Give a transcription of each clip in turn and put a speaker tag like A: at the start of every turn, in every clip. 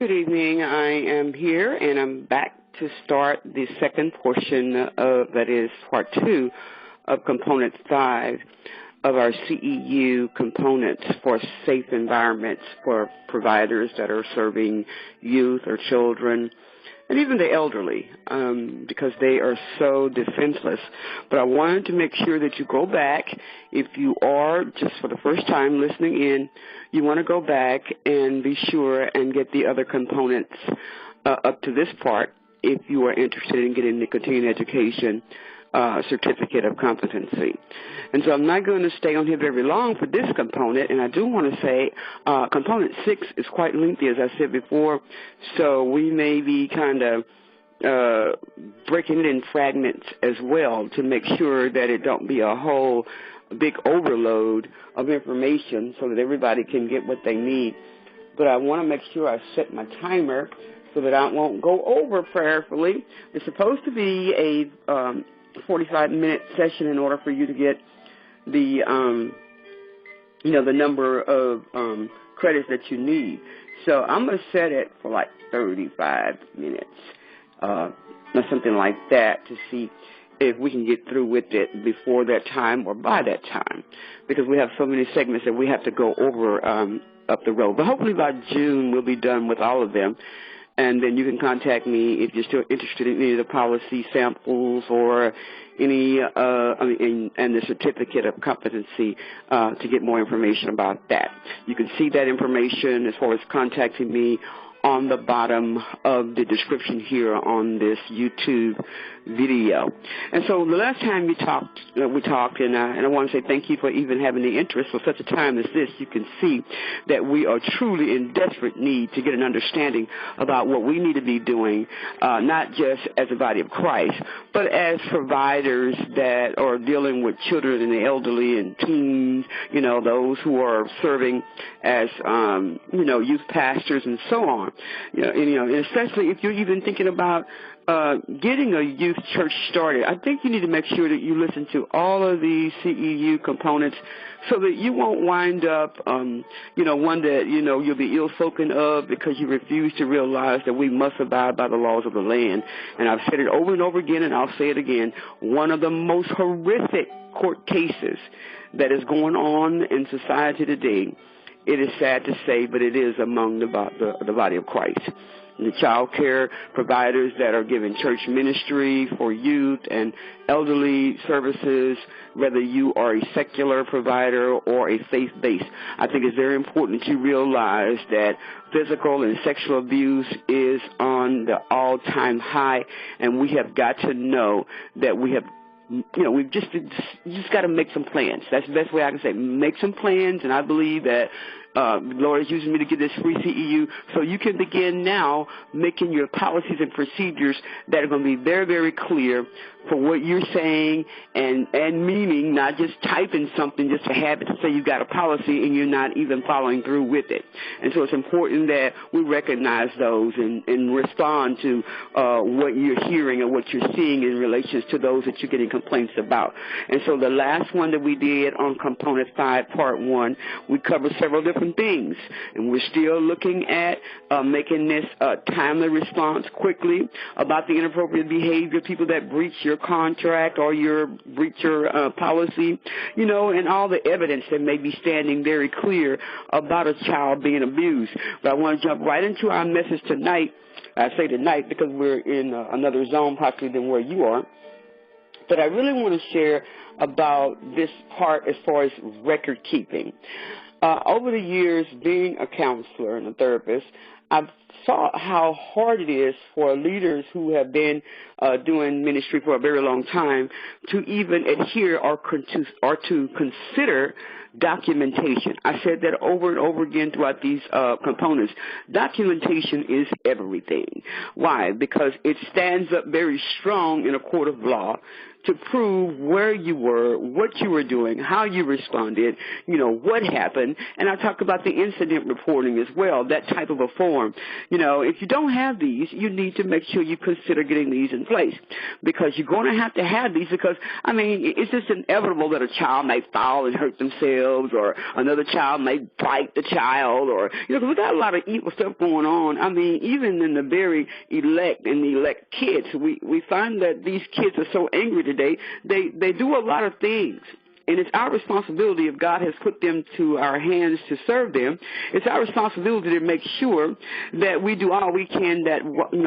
A: Good evening. I am here, and I'm back to start the second portion of, that is, part 2 of Component 5 of our CEU components for safe environments for providers that are serving youth or children, and even the elderly, because they are so defenseless. But I wanted to make sure that you go back. If you are just for the first time listening in, you want to go back and be sure and get the other components up to this part if you are interested in getting the continuing education certificate of competency. And so I'm not going to stay on here very long for this component, and I do want to say component 6 is quite lengthy, as I said before, so we may be kind of breaking it in fragments as well to make sure that it don't be a whole big overload of information so that everybody can get what they need. But I want to make sure I set my timer so that I won't go over prayerfully. It's supposed to be a 45-minute session in order for you to get the, the number of credits that you need. So I'm going to set it for like 35 minutes, or something like that, to see if we can get through with it before that time or by that time, because we have so many segments that we have to go over up the road. But hopefully by June we'll be done with all of them. And then you can contact me if you're still interested in any of the policy samples or any, and the certificate of competency to get more information about that. You can see that information as far as contacting me on the bottom of the description here on this YouTube video. And so the last time we talked, and I want to say thank you for even having the interest for such a time as this. You can see that we are truly in desperate need to get an understanding about what we need to be doing, not just as a body of Christ, but as providers that are dealing with children and the elderly and teens, those who are serving as, youth pastors and so on. And especially if you're even thinking about getting a youth church started, I think you need to make sure that you listen to all of these CEU components so that you won't wind up, one that, you'll be ill-spoken of because you refuse to realize that we must abide by the laws of the land. And I've said it over and over again, and I'll say it again, one of the most horrific court cases that is going on in society today, it is sad to say, but it is among the body of Christ. The child care providers that are giving church ministry for youth and elderly services, whether you are a secular provider or a faith-based. I think it's very important that you realize that physical and sexual abuse is on the all-time high, and we have got to know that we have we've just got to make some plans. That's the best way I can say. Make some plans, and I believe that the Lord is using me to get this free CEU so you can begin now making your policies and procedures that are going to be very, very clear for what you're saying and meaning, not just typing something just to have it to say you got a policy and you're not even following through with it. And so it's important that we recognize those and respond to what you're hearing and what you're seeing in relation to those that you're getting complaints about. And so the last one that we did on Component 5, Part 1, we covered several different things. And we're still looking at making this a timely response quickly about the inappropriate behavior, people that breach your contract or breach your policy, and all the evidence that may be standing very clear about a child being abused. But I want to jump right into our message tonight. I say tonight because we're in another zone possibly than where you are. But I really want to share about this part as far as record keeping. Over the years, being a counselor and a therapist, I've saw how hard it is for leaders who have been doing ministry for a very long time to even adhere or to consider documentation. I said that over and over again throughout these components. Documentation is everything. Why? Because it stands up very strong in a court of law to prove where you were, what you were doing, how you responded, what happened. And I talk about the incident reporting as well, that type of a form. If you don't have these, you need to make sure you consider getting these in place, because you're going to have these because, it's just inevitable that a child may fall and hurt themselves, or another child may bite the child, or, we got a lot of evil stuff going on. Even in the very elect and the elect kids, we find that these kids are so angry today, they do a lot of things. And it's our responsibility, if God has put them to our hands to serve them, it's our responsibility to make sure that we do all we can, that,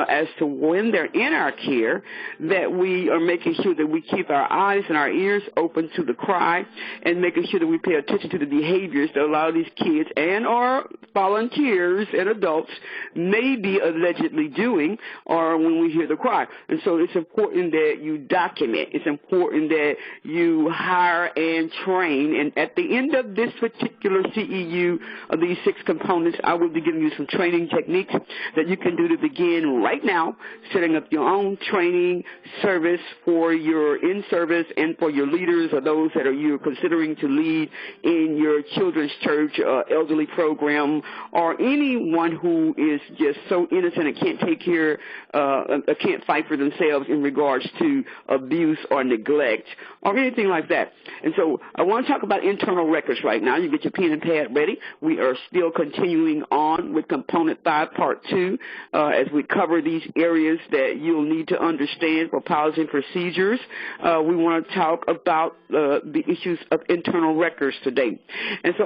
A: as to when they're in our care, that we are making sure that we keep our eyes and our ears open to the cry, and making sure that we pay attention to the behaviors that a lot of these kids and our volunteers and adults may be allegedly doing, or when we hear the cry. And so it's important that you document. It's important that you hire and train. And at the end of this particular CEU of these 6 components, I will be giving you some training techniques that you can do to begin right now, setting up your own training service for your in-service and for your leaders, or those that you're considering to lead in your children's church, elderly program, or anyone who is just so innocent and can't take care, can't fight for themselves in regards to abuse or neglect or anything like that. And so I want to talk about internal records right now. You get your pen and pad ready. We are still continuing on with Component 5, Part 2, as we cover these areas that you'll need to understand for policy and procedures. We want to talk about the issues of internal records today. And so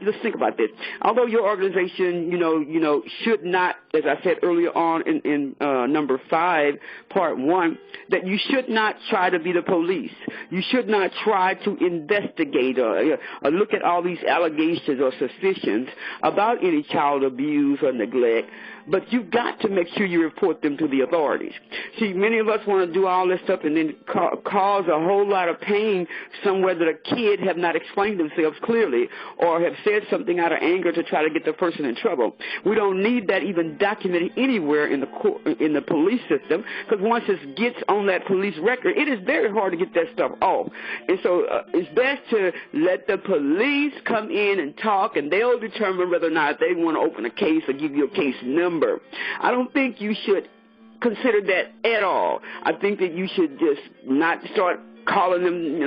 A: let's think about this. Although your organization, should not, as I said earlier on in number 5, Part 1, that you should not try to be the police. You should not try to investigate or look at all these allegations or suspicions about any child abuse or neglect, but you've got to make sure you report them to the authorities. See, many of us want to do all this stuff and then cause a whole lot of pain somewhere that a kid have not explained themselves clearly, or have said something out of anger to try to get the person in trouble. We don't need that even documented anywhere in the police system, because once it gets on that police record, it is very hard to get that stuff off. And so it's best to let the police come in and talk, and they'll determine whether or not they want to open a case or give you a case number. I don't think you should consider that at all. I think that you should just not start calling them,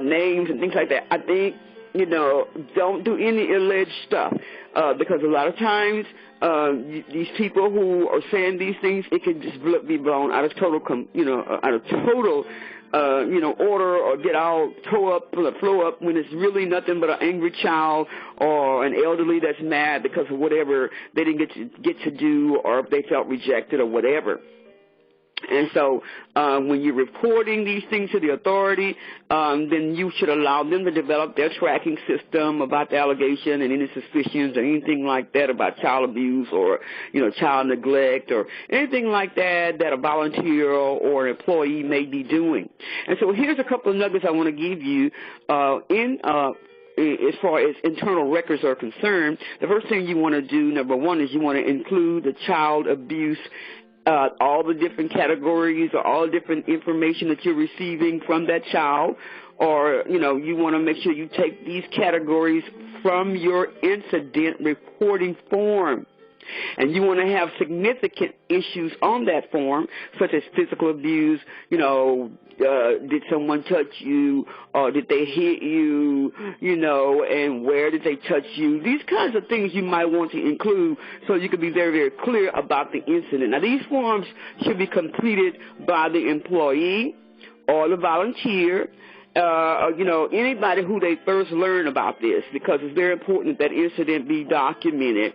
A: names and things like that. I think, don't do any alleged stuff, because a lot of times these people who are saying these things, it can just be blown out of total, order, or get all flow up when it's really nothing but an angry child or an elderly that's mad because of whatever they didn't get to do, or if they felt rejected or whatever. And so when you're reporting these things to the authority, then you should allow them to develop their tracking system about the allegation and any suspicions or anything like that about child abuse or, child neglect or anything like that a volunteer or an employee may be doing. And so here's a couple of nuggets I want to give you as far as internal records are concerned. The first thing you want to do, number one, is you want to include the child abuse, all the different categories or all the different information that you're receiving from that child, or, you want to make sure you take these categories from your incident reporting form. And you want to have significant issues on that form, such as physical abuse, did someone touch you, or did they hit you, and where did they touch you? These kinds of things you might want to include so you can be very, very clear about the incident. Now, these forms should be completed by the employee or the volunteer, anybody who they first learn about this, because it's very important that incident be documented,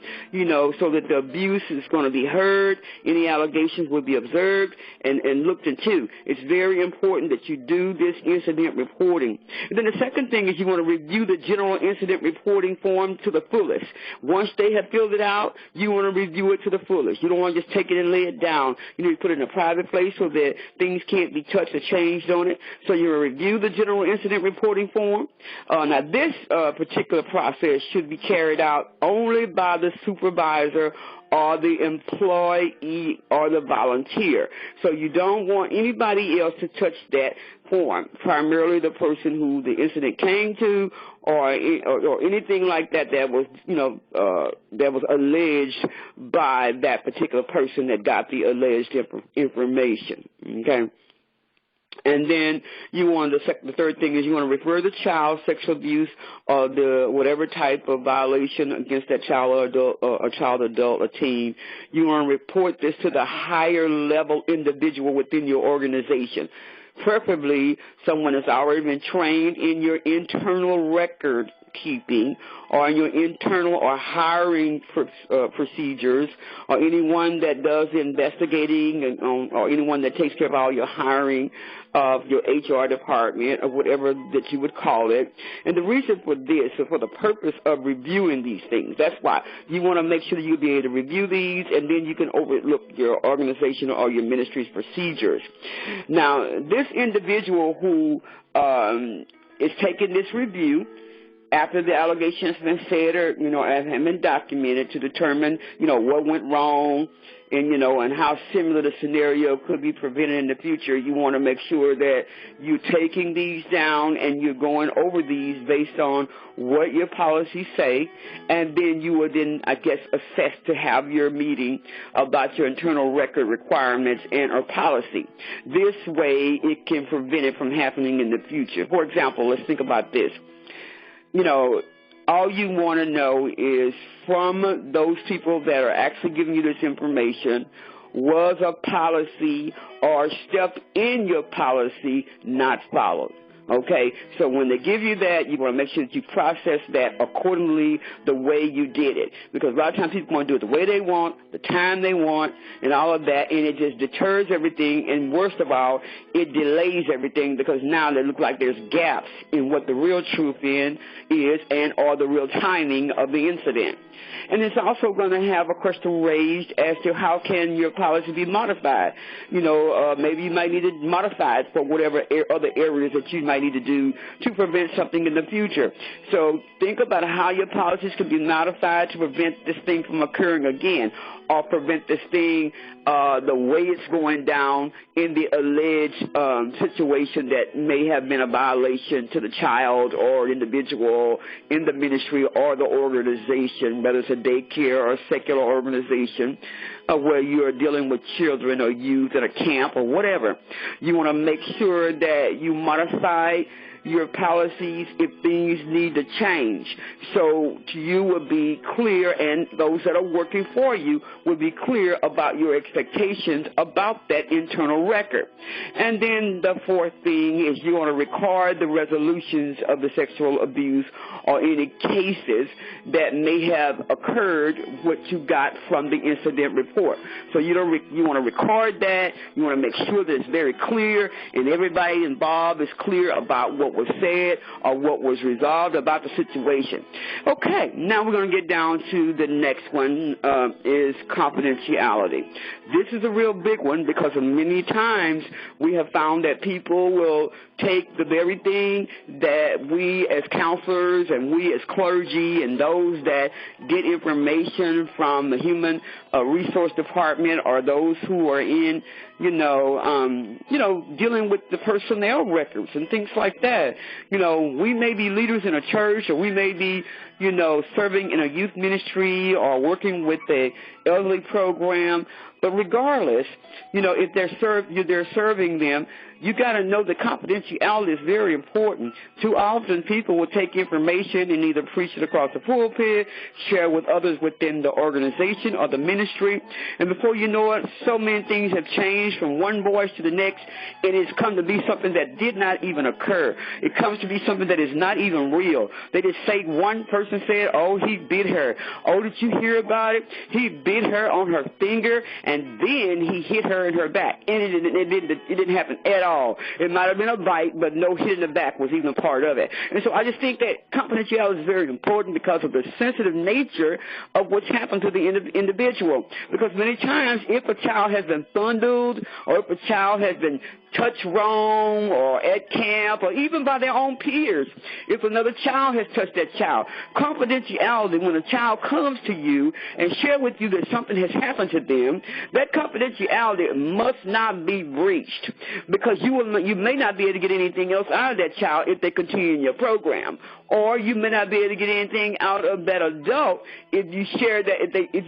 A: so that the abuse is going to be heard, any allegations will be observed and looked into. It's very important that you do this incident reporting. And then the second thing is you want to review the general incident reporting form to the fullest. Once they have filled it out, you want to review it to the fullest. You don't want to just take it and lay it down. You need to put it in a private place so that things can't be touched or changed on it. So you review the general general incident reporting form. Now, this particular process should be carried out only by the supervisor or the employee or the volunteer. So you don't want anybody else to touch that form, primarily the person who the incident came to or anything like that that was, that was alleged by that particular person that got the alleged information, okay? And then you want the third thing is you want to refer the child sexual abuse or the whatever type of violation against that child or adult or child, adult, or teen. You want to report this to the higher level individual within your organization. Preferably someone that's already been trained in your internal record keeping or in your internal or hiring procedures, or anyone that does investigating or anyone that takes care of all your hiring of your HR department or whatever that you would call it. And the reason for this is for the purpose of reviewing these things. That's why you want to make sure that you'll be able to review these, and then you can overlook your organization or your ministry's procedures. Now, this individual who is taking this review after the allegation has been said or, have been documented to determine, what went wrong and, and how similar the scenario could be prevented in the future, you want to make sure that you're taking these down and you're going over these based on what your policies say, and then you will then, assess to have your meeting about your internal record requirements and or policy. This way it can prevent it from happening in the future. For example, let's think about this. All you want to know is from those people that are actually giving you this information, was a policy or step in your policy not followed? Okay, so when they give you that, you want to make sure that you process that accordingly the way you did it. Because a lot of times people want to do it the way they want, the time they want, and all of that, and it just deters everything, and worst of all, it delays everything because now they look like there's gaps in what the real truth is and or the real timing of the incident. And it's also going to have a question raised as to how can your policy be modified. Maybe you might need to modify it for whatever other areas that you might need to do to prevent something in the future. So think about how your policies can be modified to prevent this thing from occurring again, or prevent this thing the way it's going down in the alleged situation that may have been a violation to the child or individual in the ministry or the organization, whether it's a daycare or a secular organization where you are dealing with children or youth at a camp or whatever. You want to make sure that you modify your policies if things need to change. So you will be clear, and those that are working for you will be clear about your expectations about that internal record. And then the fourth thing is you want to record the resolutions of the sexual abuse or any cases that may have occurred, what you got from the incident report. So you want to record that. You want to make sure that it's very clear and everybody involved is clear about what was said or what was resolved about the situation. Okay, now we're going to get down to the next one, is confidentiality. This is a real big one because many times we have found that people will take the very thing that we as counselors and we as clergy and those that get information from the human resource department or those who are in, dealing with the personnel records and things like that. We may be leaders in a church, or we may be, serving in a youth ministry or working with the elderly program. But regardless, if they're serving them, you got to know that confidentiality is very important. Too often people will take information and either preach it across the pulpit, share with others within the organization or the ministry, and before you know it, so many things have changed from one voice to the next, and it's come to be something that did not even occur. It comes to be something that is not even real. They just say one person person said, oh, he bit her. Oh, did you hear about it? He bit her on her finger, and then he hit her in her back. And it didn't happen at all. It might have been a bite, but no hit in the back was even a part of it. And so I just think that confidentiality is very important because of the sensitive nature of what's happened to the individual. Because many times, if a child has been fondled, or if a child has been touched wrong, or at camp, or even by their own peers, if another child has touched that child, confidentiality, when a child comes to you and share with you that something has happened to them, that confidentiality must not be breached, because you may not be able to get anything else out of that child if they continue in your program, or you may not be able to get anything out of that adult if you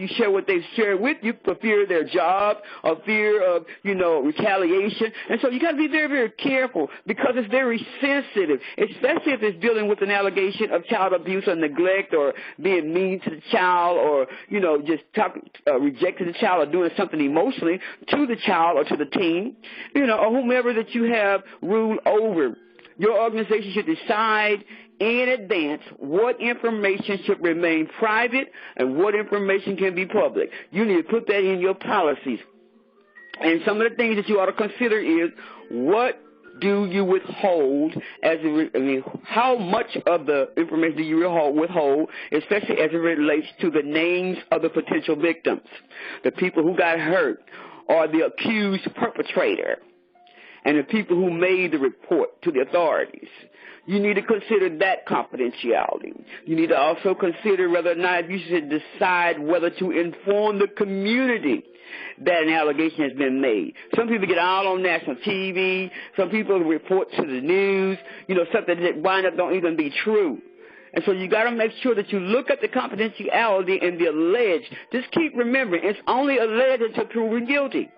A: share what they've shared with you for fear of their job or fear of retaliation. And so you got to be very, very careful, because it's very sensitive, especially if it's dealing with an allegation of child abuse or neglect, or being mean to the child, or just rejecting the child, or doing something emotionally to the child or to the teen, or whomever that you have ruled over. Your organization should decide in advance what information should remain private and what information can be public. You need to put that in your policies. And some of the things that you ought to consider is, what do you withhold how much of the information do you withhold, especially as it relates to the names of the potential victims, the people who got hurt, or the accused perpetrator, and the people who made the report to the authorities. You need to consider that confidentiality. You need to also consider whether or not you should decide whether to inform the community that an allegation has been made. Some people get out on national TV. Some people report to the news, something that wind up don't even be true. And so you got to make sure that you look at the confidentiality and the alleged. Just keep remembering, it's only alleged until proven guilty.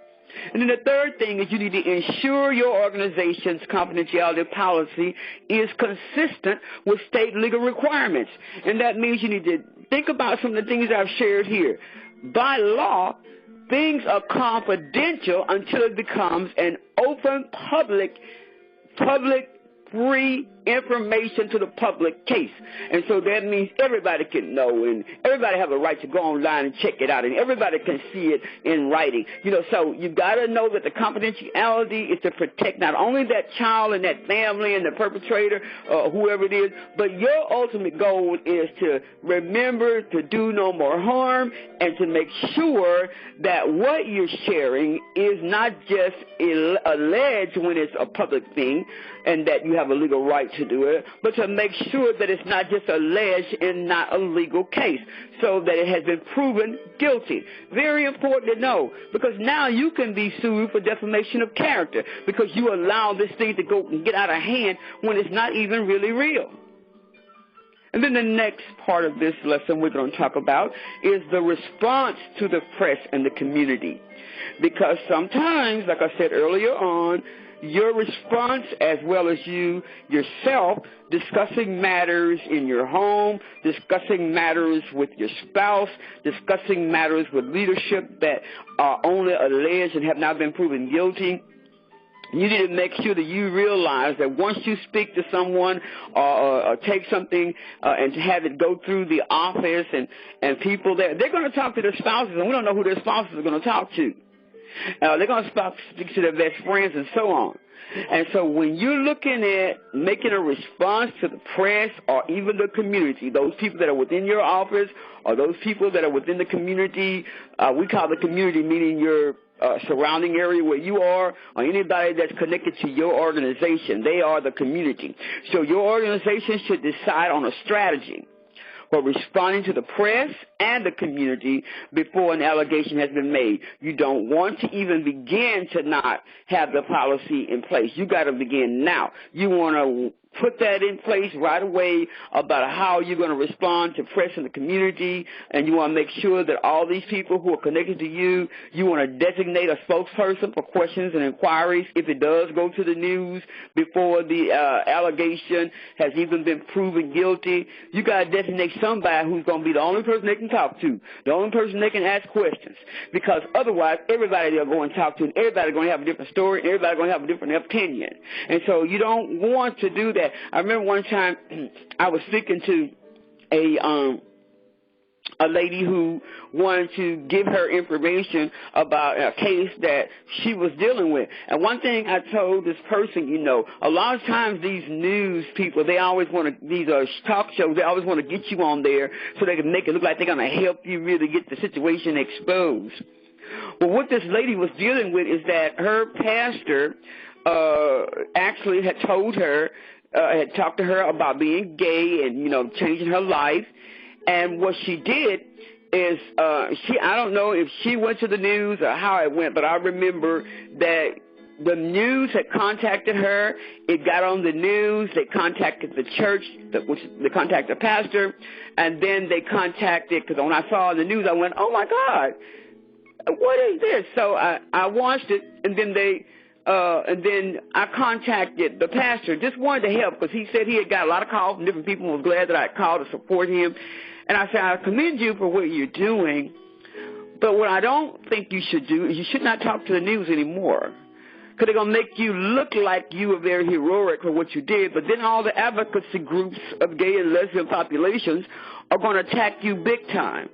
A: And then the third thing is, you need to ensure your organization's confidentiality policy is consistent with state legal requirements. And that means you need to think about some of the things I've shared here. By law, things are confidential until it becomes an open, public, free information to the public case. And so that means everybody can know, and everybody have a right to go online and check it out, and everybody can see it in writing. So you got to know that the confidentiality is to protect not only that child and that family and the perpetrator, whoever it is, but your ultimate goal is to remember to do no more harm, and to make sure that what you're sharing is not just alleged when it's a public thing and that you have a legal right to do it, but to make sure that it's not just alleged and not a legal case, so that it has been proven guilty. Very important to know, because now you can be sued for defamation of character, because you allow this thing to go and get out of hand when it's not even really real. And then the next part of this lesson we're going to talk about is the response to the press and the community. Because sometimes, like I said earlier on, your response, as well as you yourself, discussing matters in your home, discussing matters with your spouse, discussing matters with leadership that are only alleged and have not been proven guilty, you need to make sure that you realize that once you speak to someone or take something and to have it go through the office and people there, they're going to talk to their spouses, and we don't know who their spouses are going to talk to. They're going to speak to their best friends and so on. And so when you're looking at making a response to the press or even the community, those people that are within your office or those people that are within the community, we call the community meaning your surrounding area where you are, or anybody that's connected to your organization, they are the community. So your organization should decide on a strategy for responding to the press and the community before an allegation has been made. You don't want to even begin to not have the policy in place. You got to begin now. You want to put that in place right away about how you're going to respond to press in the community, and you want to make sure that all these people who are connected to you, you want to designate a spokesperson for questions and inquiries if it does go to the news before the allegation has even been proven guilty. You got to designate somebody who's going to be the only person they can talk to, the only person they can ask questions, because otherwise everybody they're going to talk to, and everybody's going to have a different story, and everybody's going to have a different opinion. And so you don't want to do that. I remember one time I was speaking to a lady who wanted to give her information about a case that she was dealing with. And one thing I told this person, a lot of times these news people, they always want to, these talk shows, they always want to get you on there so they can make it look like they're going to help you really get the situation exposed. Well, what this lady was dealing with is that her pastor actually had told her, had talked to her about being gay and, changing her life. And what she did is I don't know if she went to the news or how it went, but I remember that the news had contacted her. It got on the news. They contacted the church, they contacted the pastor, and then they contacted, because when I saw the news, I went, oh, my God, what is this? So I watched it, and then I contacted the pastor, just wanted to help, because he said he had got a lot of calls from different people and was glad that I called to support him. And I said, I commend you for what you're doing, but what I don't think you should do is you should not talk to the news anymore, because they're going to make you look like you were very heroic for what you did, but then all the advocacy groups of gay and lesbian populations are going to attack you big time.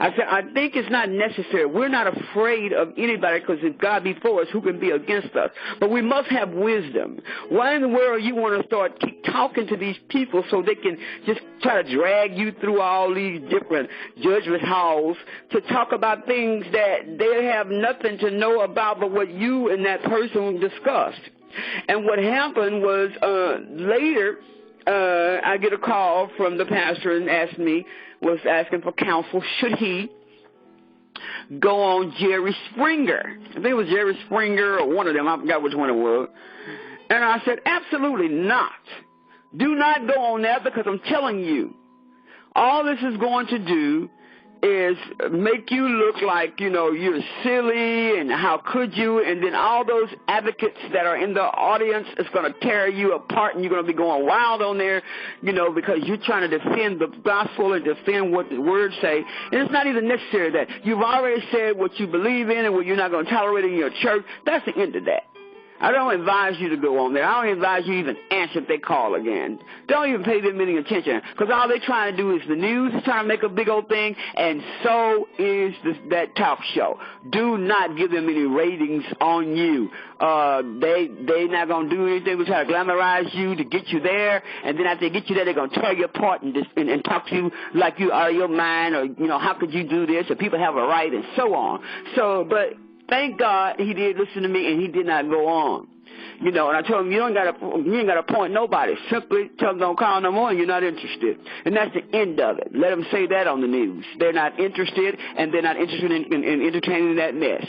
A: I said, I think it's not necessary. We're not afraid of anybody, because if God be for us, who can be against us? But we must have wisdom. Why in the world you want to keep talking to these people so they can just try to drag you through all these different judgment halls to talk about things that they have nothing to know about but what you and that person discussed? And what happened was later I get a call from the pastor and was asking for counsel. Should he go on Jerry Springer? I think it was Jerry Springer or one of them. I forgot which one it was. And I said, absolutely not. Do not go on that, because I'm telling you, all this is going to do is make you look like, you're silly and how could you, and then all those advocates that are in the audience is going to tear you apart, and you're going to be going wild on there, because you're trying to defend the gospel and defend what the words say. And it's not even necessary that you've already said what you believe in and what you're not going to tolerate in your church. That's the end of that. I don't advise you to go on there. I don't advise you even answer if they call again. Don't even pay them any attention, because all they're trying to do is the news is trying to make a big old thing, and so is that talk show. Do not give them any ratings on you. They're not going to do anything but try to glamorize you to get you there, and then after they get you there, they're going to tear you apart and talk to you like you out of your mind, or, how could you do this, or people have a right, and so on. But thank God he did listen to me, and he did not go on. And I told him, you ain't got to appoint nobody. Simply tell them don't call no more, and you're not interested. And that's the end of it. Let them say that on the news. They're not interested, and they're not interested in entertaining that mess.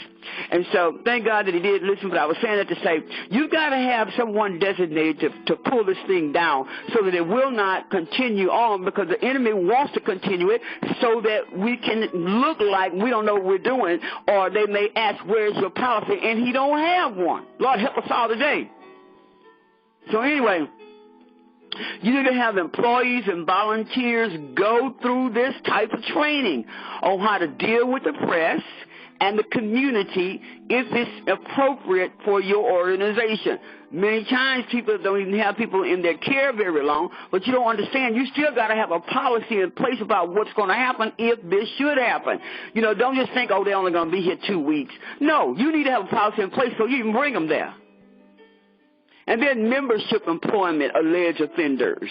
A: And so thank God that he did listen, but I was saying that to say, you've got to have someone designated to pull this thing down so that it will not continue on, because the enemy wants to continue it so that we can look like we don't know what we're doing, or they may ask, where's your policy? And he don't have one. Lord, help us all today. So anyway, you need to have employees and volunteers go through this type of training on how to deal with the press and the community if it's appropriate for your organization. Many times people don't even have people in their care very long, but you don't understand. You still got to have a policy in place about what's going to happen if this should happen. Don't just think, they're only going to be here 2 weeks. No, you need to have a policy in place so you can bring them there. And then membership employment, alleged offenders.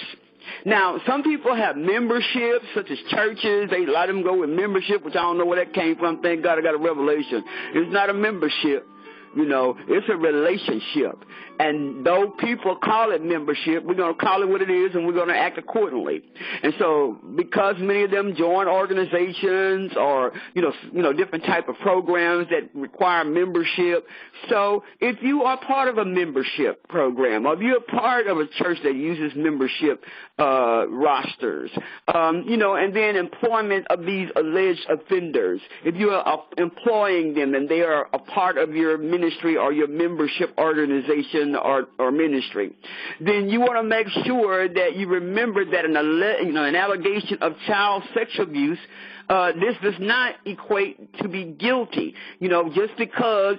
A: Now, some people have memberships, such as churches. They let them go with membership, which I don't know where that came from. Thank God I got a revelation. It's not a membership. It's a relationship. And though people call it membership, we're going to call it what it is, and we're going to act accordingly. And so because many of them join organizations or, different type of programs that require membership. So if you are part of a membership program, or if you're part of a church that uses membership rosters, and then employment of these alleged offenders, if you are employing them and they are a part of your ministry or your membership organization or ministry, then you want to make sure that you remember that an allegation of child sexual abuse this does not equate to be guilty. Just because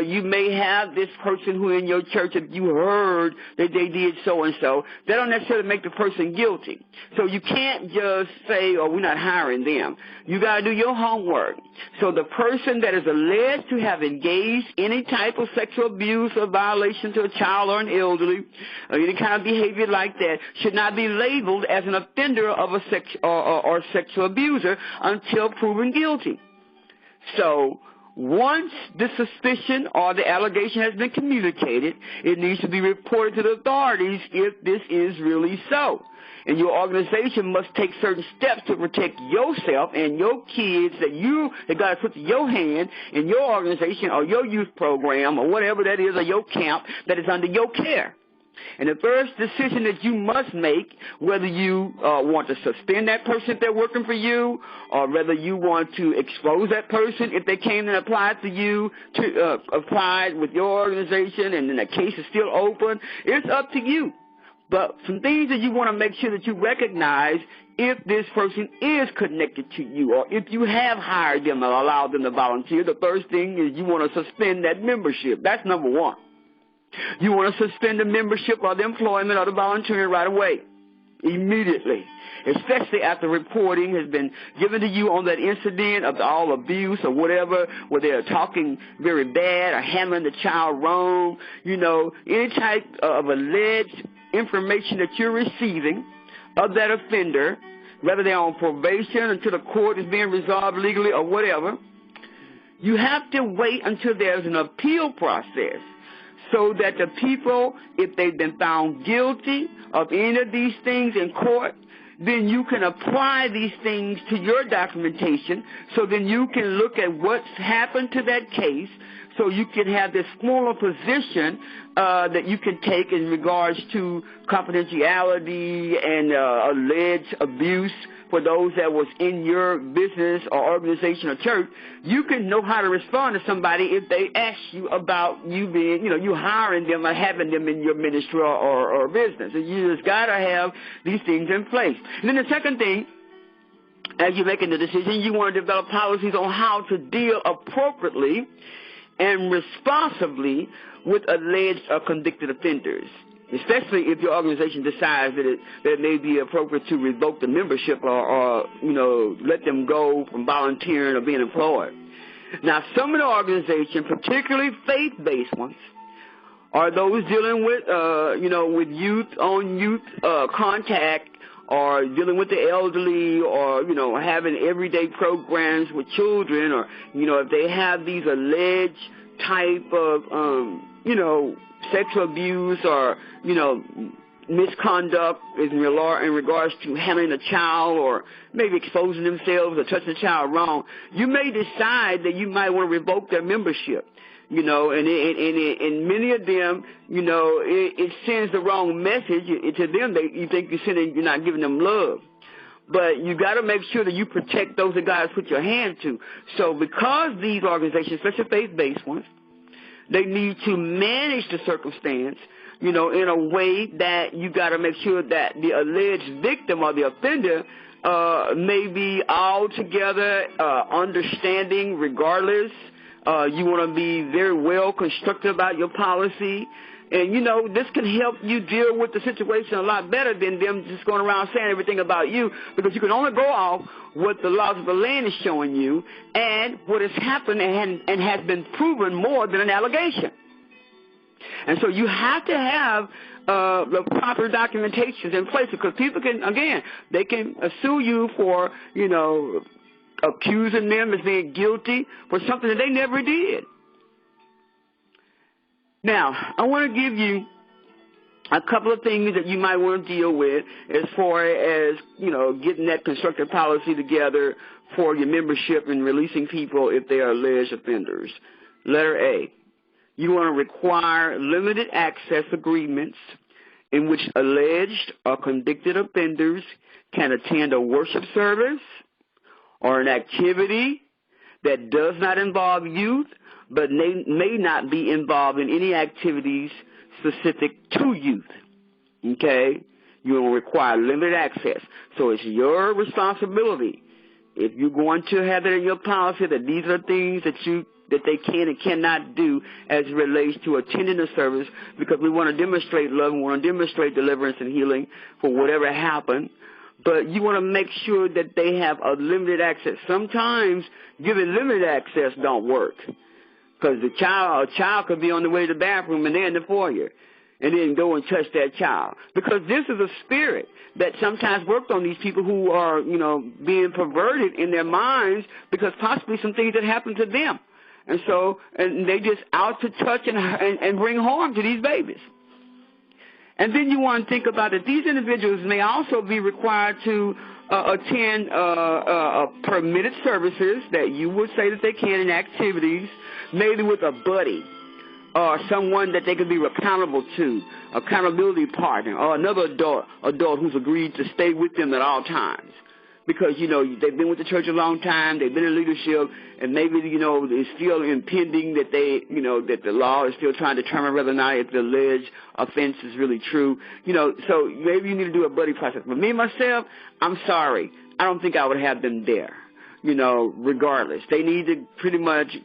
A: you may have this person who in your church, if you heard that they did so-and-so, that don't necessarily make the person guilty. So you can't just say, oh, we're not hiring them. You got to do your homework. So the person that is alleged to have engaged any type of sexual abuse or violation to a child or an elderly, or any kind of behavior like that, should not be labeled as an offender of a or sexual abuser until proven guilty. So once the suspicion or the allegation has been communicated, it needs to be reported to the authorities if this is really so. And your organization must take certain steps to protect yourself and your kids that God put to your hand in your organization or your youth program or whatever that is, or your camp that is under your care. And the first decision that you must make, whether you want to suspend that person if they're working for you, or whether you want to expose that person if they came and applied to you, applied with your organization, and then the case is still open, it's up to you. But some things that you want to make sure that you recognize if this person is connected to you, or if you have hired them or allowed them to volunteer, the first thing is you want to suspend that membership. That's number one. You want to suspend the membership or the employment or the volunteering right away, immediately, especially after reporting has been given to you on that incident of all abuse or whatever, where they're talking very bad or handling the child wrong, any type of alleged information that you're receiving of that offender, whether they're on probation until the court is being resolved legally or whatever. You have to wait until there's an appeal process so that the people, if they've been found guilty of any of these things in court, then you can apply these things to your documentation, so then you can look at what's happened to that case, so you can have this formal position that you can take in regards to confidentiality and alleged abuse for those that was in your business or organization or church. You can know how to respond to somebody if they ask you about you being, you hiring them or having them in your ministry or business. And you just got to have these things in place. And then the second thing, as you're making the decision, you want to develop policies on how to deal appropriately and responsibly with alleged or convicted offenders, especially if your organization decides that it may be appropriate to revoke the membership or let them go from volunteering or being employed. Now, some of the organizations, particularly faith-based ones, are those dealing with, with youth contact, or dealing with the elderly, or, having everyday programs with children, or, if they have these alleged type of, sexual abuse or, misconduct in regards to handling a child or maybe exposing themselves or touching a child wrong, you may decide that you might want to revoke their membership. And many of them, it sends the wrong message to them. You think you're not giving them love. But you got to make sure that you protect those that God has put your hand to. So because these organizations, especially faith-based ones, they need to manage the circumstance, in a way that you got to make sure that the alleged victim or the offender may be altogether understanding regardless. You want to be very well constructed about your policy. And, this can help you deal with the situation a lot better than them just going around saying everything about you, because you can only go off what the laws of the land is showing you and what has happened and has been proven more than an allegation. And so you have to have the proper documentations in place, because people can, again, they can sue you for, accusing them as being guilty for something that they never did. Now, I want to give you a couple of things that you might want to deal with as far as, getting that constructive policy together for your membership and releasing people if they are alleged offenders. Letter A, you want to require limited access agreements in which alleged or convicted offenders can attend a worship service or an activity that does not involve youth, but may not be involved in any activities specific to youth. Okay? You will require limited access. So it's your responsibility if you're going to have it in your policy that these are things that they can and cannot do as it relates to attending the service, because we want to demonstrate love, we want to demonstrate deliverance and healing for whatever happened. But you want to make sure that they have a limited access. Sometimes giving limited access don't work, because a child could be on the way to the bathroom and they're in the foyer, and then go and touch that child. Because this is a spirit that sometimes worked on these people who are, being perverted in their minds because possibly some things that happened to them. And they just out to touch and bring harm to these babies. And then you want to think about that these individuals may also be required to attend permitted services that you would say that they can, in activities, maybe with a buddy or someone that they can be accountable to, accountability partner, or another adult who's agreed to stay with them at all times. Because, they've been with the church a long time, they've been in leadership, and maybe, it's still impending that that the law is still trying to determine whether or not if the alleged offense is really true. So maybe you need to do a buddy process. But me, myself, I'm sorry. I don't think I would have them there, regardless. They need to pretty much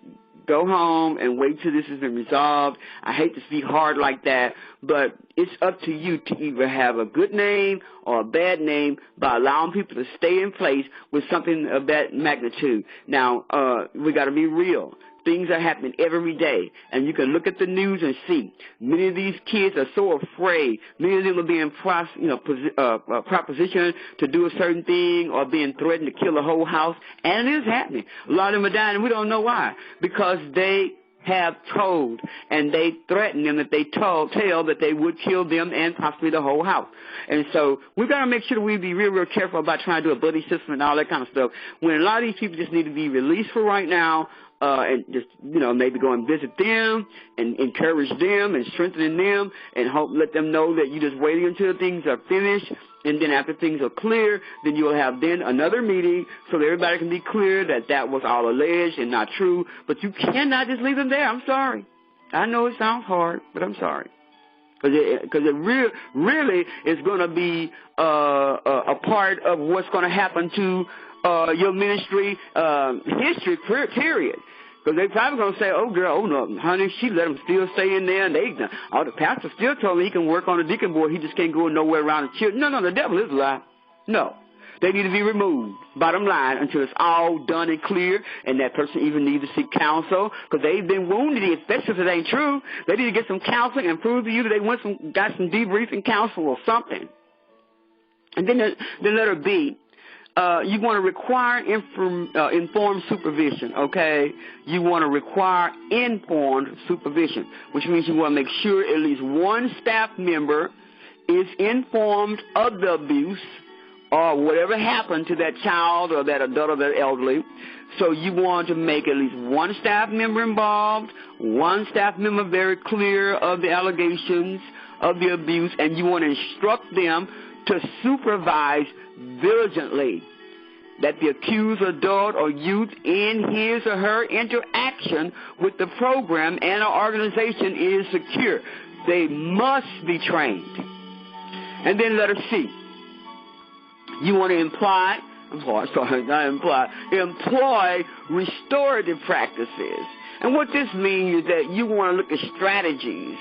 A: go home and wait till this has been resolved. I hate to speak hard like that, but it's up to you to either have a good name or a bad name by allowing people to stay in place with something of that magnitude. Now, we got to be real. Things are happening every day, and you can look at the news and see many of these kids are so afraid. Many of them are being propositioned to do a certain thing or being threatened to kill a whole house, and it is happening. A lot of them are dying, and we don't know why, because they have told, and they threatened them that they tell that they would kill them and possibly the whole house. And so we've got to make sure that we be real careful about trying to do a buddy system and all that kind of stuff, when a lot of these people just need to be released for right now, and just, maybe go and visit them and encourage them and strengthen them and let them know that you're just waiting until things are finished. And then after things are clear, then you'll have then another meeting so that everybody can be clear that that was all alleged and not true. But you cannot just leave them there. I'm sorry. I know it sounds hard, but I'm sorry. Because it really is going to be a part of what's going to happen to your ministry history, period. Because they're probably going to say, oh, girl, oh, no, honey, she let him still stay in there. And the pastor still told me he can work on the deacon board. He just can't go nowhere around the children. No, the devil is a lie. No. They need to be removed, bottom line, until it's all done and clear, and that person even needs to seek counsel, because they've been wounded, especially if it ain't true. They need to get some counseling and prove to you that they got some debriefing counsel or something. And then the letter B. You want to require informed supervision, okay? You want to require informed supervision, which means you want to make sure at least one staff member is informed of the abuse or whatever happened to that child or that adult or that elderly. So you want to make at least one staff member involved, one staff member very clear of the allegations of the abuse, and you want to instruct them to supervise diligently that the accused adult or youth in his or her interaction with the program and our organization is secure. They must be trained. And then letter C. You want to employ restorative practices. And what this means is that you want to look at strategies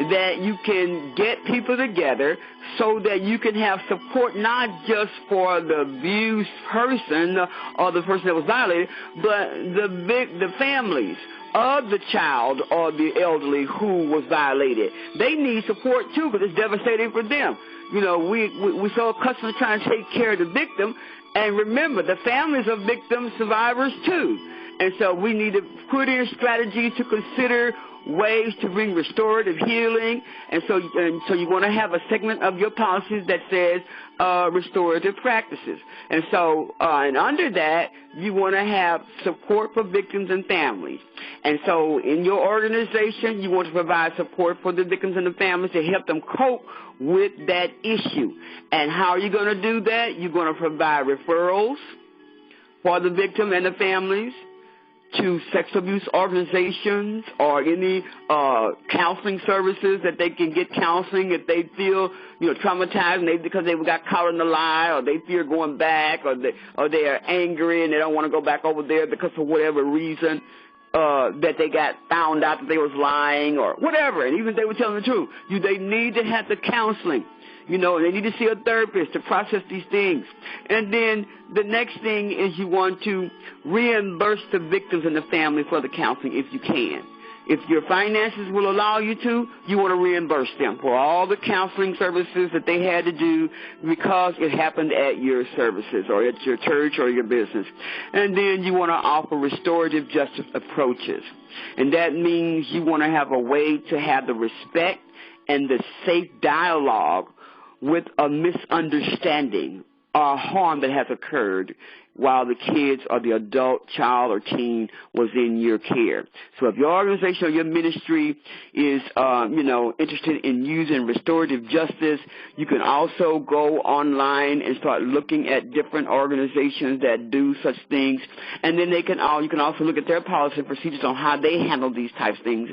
A: that you can get people together so that you can have support not just for the abused person or the person that was violated, but the families of the child or the elderly who was violated. They need support too, because it's devastating for them. We're so accustomed to trying to take care of the victim, and remember, the families of victims, survivors too. And so we need to put in strategies to consider ways to bring restorative healing. And so you want to have a segment of your policies that says restorative practices. And so and under that, you want to have support for victims and families. And so in your organization, you want to provide support for the victims and the families to help them cope with that issue. And how are you going to do that? You're going to provide referrals for the victim and the families to sex abuse organizations or any counseling services that they can get counseling if they feel, traumatized because they got caught in the lie, or they fear going back, or they are angry and they don't want to go back over there because of whatever reason that they got found out that they was lying or whatever, and even if they were telling the truth. They need to have the counseling. They need to see a therapist to process these things. And then the next thing is you want to reimburse the victims and the family for the counseling if you can. If your finances will allow you to, you want to reimburse them for all the counseling services that they had to do because it happened at your services or at your church or your business. And then you want to offer restorative justice approaches. And that means you want to have a way to have the respect and the safe dialogue with a misunderstanding or harm that has occurred while the kids or the adult, child, or teen was in your care. So if your organization or your ministry is, interested in using restorative justice, you can also go online and start looking at different organizations that do such things. And then you can also look at their policy and procedures on how they handle these types of things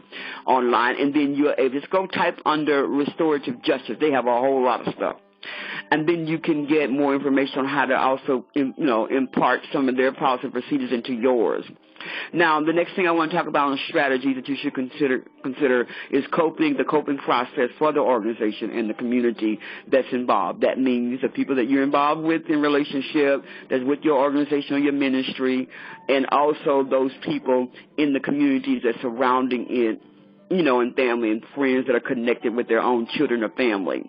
A: online. And then just go type under restorative justice. They have a whole lot of stuff. And then you can get more information on how to also, impart some of their policy and procedures into yours. Now, the next thing I want to talk about on strategy that you should consider is the coping process for the organization and the community that's involved. That means the people that you're involved with in relationship, that's with your organization or your ministry, and also those people in the communities that's surrounding it, and family and friends that are connected with their own children or family.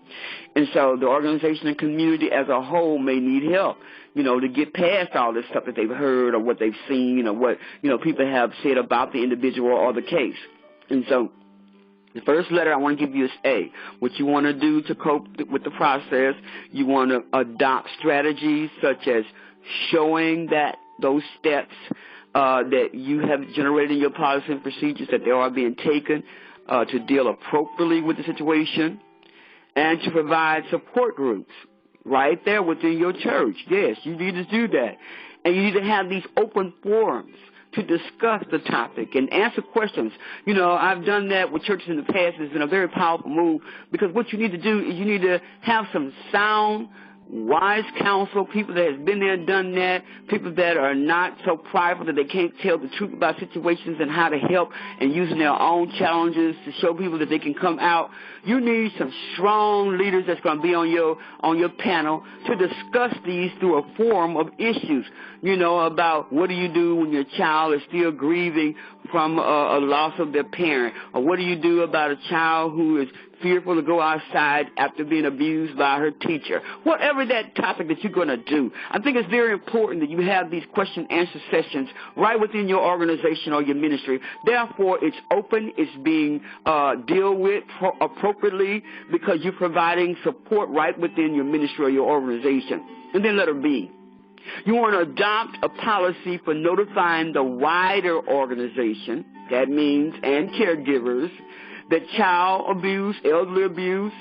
A: And so the organization and community as a whole may need help, to get past all this stuff that they've heard or what they've seen or what, people have said about the individual or the case. And so the first letter I want to give you is A. What you want to do to cope with the process, you want to adopt strategies such as showing that those steps that you have generated in your policy and procedures, that they are being taken to deal appropriately with the situation, and to provide support groups right there within your church. Yes, you need to do that. And you need to have these open forums to discuss the topic and answer questions. I've done that with churches in the past. It's been a very powerful move because what you need to do is you need to have some sound, wise counsel, people that has been there and done that, people that are not so prideful that they can't tell the truth about situations and how to help, and using their own challenges to show people that they can come out. You need some strong leaders that's going to be on your panel to discuss these through a forum of issues, about what do you do when your child is still grieving from a loss of their parent, or what do you do about a child who is fearful to go outside after being abused by her teacher. Whatever that topic that you're going to do, I think it's very important that you have these question-answer sessions right within your organization or your ministry. Therefore, it's open, it's being dealt with appropriately because you're providing support right within your ministry or your organization. And then letter B. You want to adopt a policy for notifying the wider organization, that means, and caregivers, that child abuse, elderly abuse,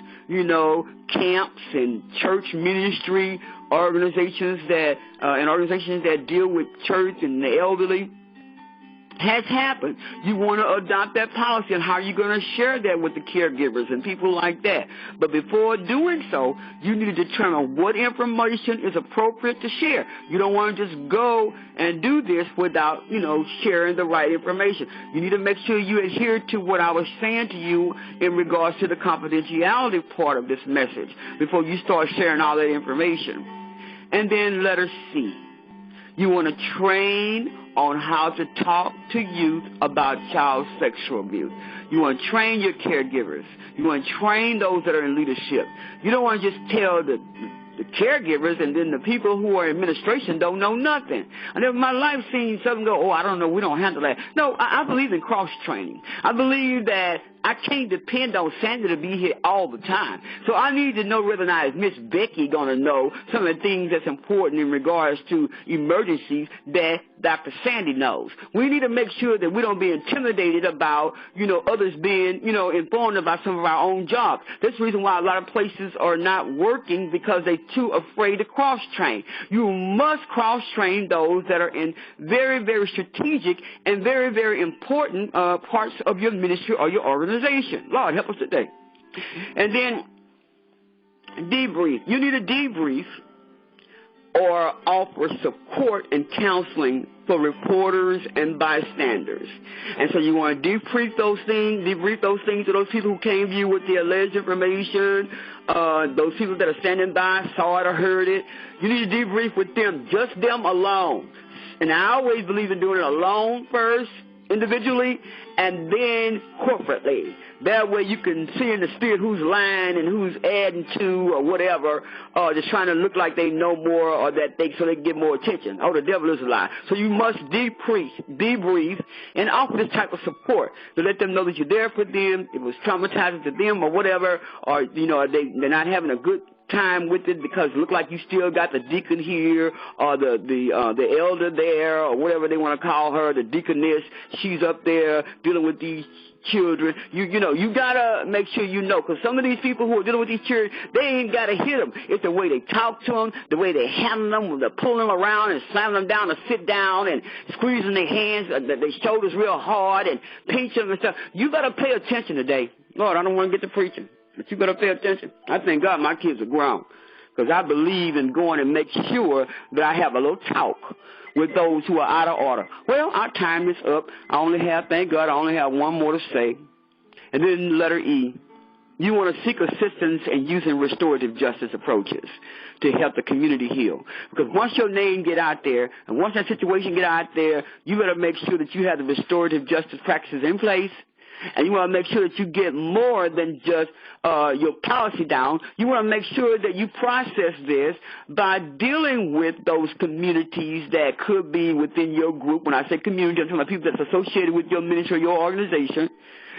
A: camps and church ministry organizations that deal with church and the elderly has happened. You want to adopt that policy, and how are you going to share that with the caregivers and people like that? But before doing so, you need to determine what information is appropriate to share. You don't want to just go and do this without, sharing the right information. You need to make sure you adhere to what I was saying to you in regards to the confidentiality part of this message before you start sharing all that information. And then letter C. You want to train on how to talk to youth about child sexual abuse. You want to train your caregivers. You want to train those that are in leadership. You don't want to just tell the caregivers and then the people who are in administration don't know nothing. I never in my life seen something go, I don't know, we don't handle that. No, I believe in cross-training. I believe that
B: I can't depend on Sandy to be here all the time. So I need to know whether or not is Miss Becky going to know some of the things that's important in regards to emergencies that Dr. Sandy knows. We need to make sure that we don't be intimidated about, others being, informed about some of our own jobs. That's the reason why a lot of places are not working, because they're too afraid to cross-train. You must cross-train those that are in very, very strategic and very, very important parts of your ministry or your organization. Lord, help us today. And then debrief. You need a debrief or offer support and counseling for reporters and bystanders. And so you want to debrief those things to those people who came to you with the alleged information, those people that are standing by, saw it or heard it. You need to debrief with them, just them alone. And I always believe in doing it alone first, individually, and then corporately. That way you can see in the spirit who's lying and who's adding to or whatever, just trying to look like they know more or so they can get more attention. Oh, the devil is a lie. So you must debrief, and offer this type of support to let them know that you're there for them. It was traumatizing to them or whatever, or they're not having a good time with it because it look like you still got the deacon here or the elder there or whatever they want to call her, the deaconess. She's up there dealing with these children. You gotta make sure because some of these people who are dealing with these children, they ain't gotta hit them. It's the way they talk to them, the way they handle them, they're pulling them around and slamming them down to sit down and squeezing their hands, their shoulders real hard and pinch them and stuff. You gotta pay attention today. Lord, I don't want to get to preaching, but you better pay attention. I thank God my kids are grown, because I believe in going and make sure that I have a little talk with those who are out of order. Well, our time is up. Thank God, I only have one more to say. And then letter E. You want to seek assistance in using restorative justice approaches to help the community heal. Because once your name get out there, and once that situation get out there, you better make sure that you have the restorative justice practices in place. And you want to make sure that you get more than just your policy down. You want to make sure that you process this by dealing with those communities that could be within your group. When I say community, I'm talking about people that's associated with your ministry or your organization.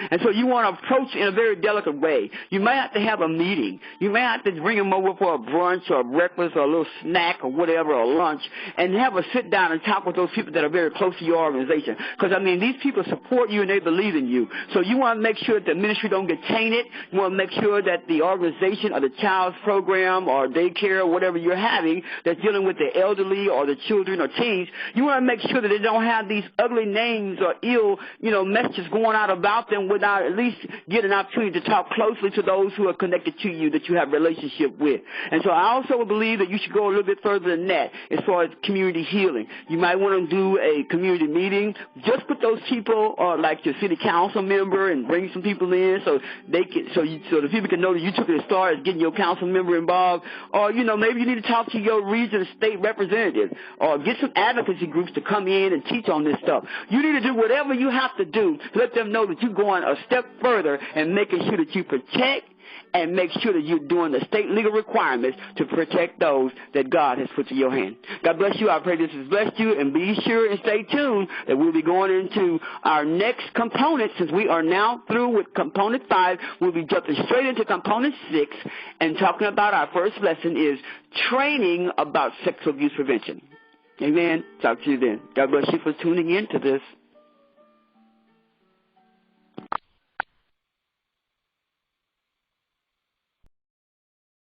B: And so you want to approach in a very delicate way. You may have to have a meeting. You may have to bring them over for a brunch or a breakfast or a little snack or whatever, or lunch, and have a sit down and talk with those people that are very close to your organization. Because, these people support you and they believe in you. So you want to make sure that the ministry don't get tainted. You want to make sure that the organization or the child's program or daycare or whatever you're having that's dealing with the elderly or the children or teens, you want to make sure that they don't have these ugly names or ill, messages going out about them without at least getting an opportunity to talk closely to those who are connected to you that you have a relationship with. And so I also believe that you should go a little bit further than that as far as community healing. You might want to do a community meeting. Just put those people, like your city council member, and bring some people in so they can, so the people can know that you took it as far as getting your council member involved. Or, maybe you need to talk to your region state representative or get some advocacy groups to come in and teach on this stuff. You need to do whatever you have to do to let them know that you're going a step further and making sure that you protect and make sure that you're doing the state legal requirements to protect those that God has put to your hand. God bless you. I pray this has blessed you, and be sure and stay tuned that we'll be going into our next component. Since we are now through with component 5, we'll be jumping straight into component 6 and talking about our first lesson is training about sexual abuse prevention. Amen. Talk to you then. God bless you for tuning in to this.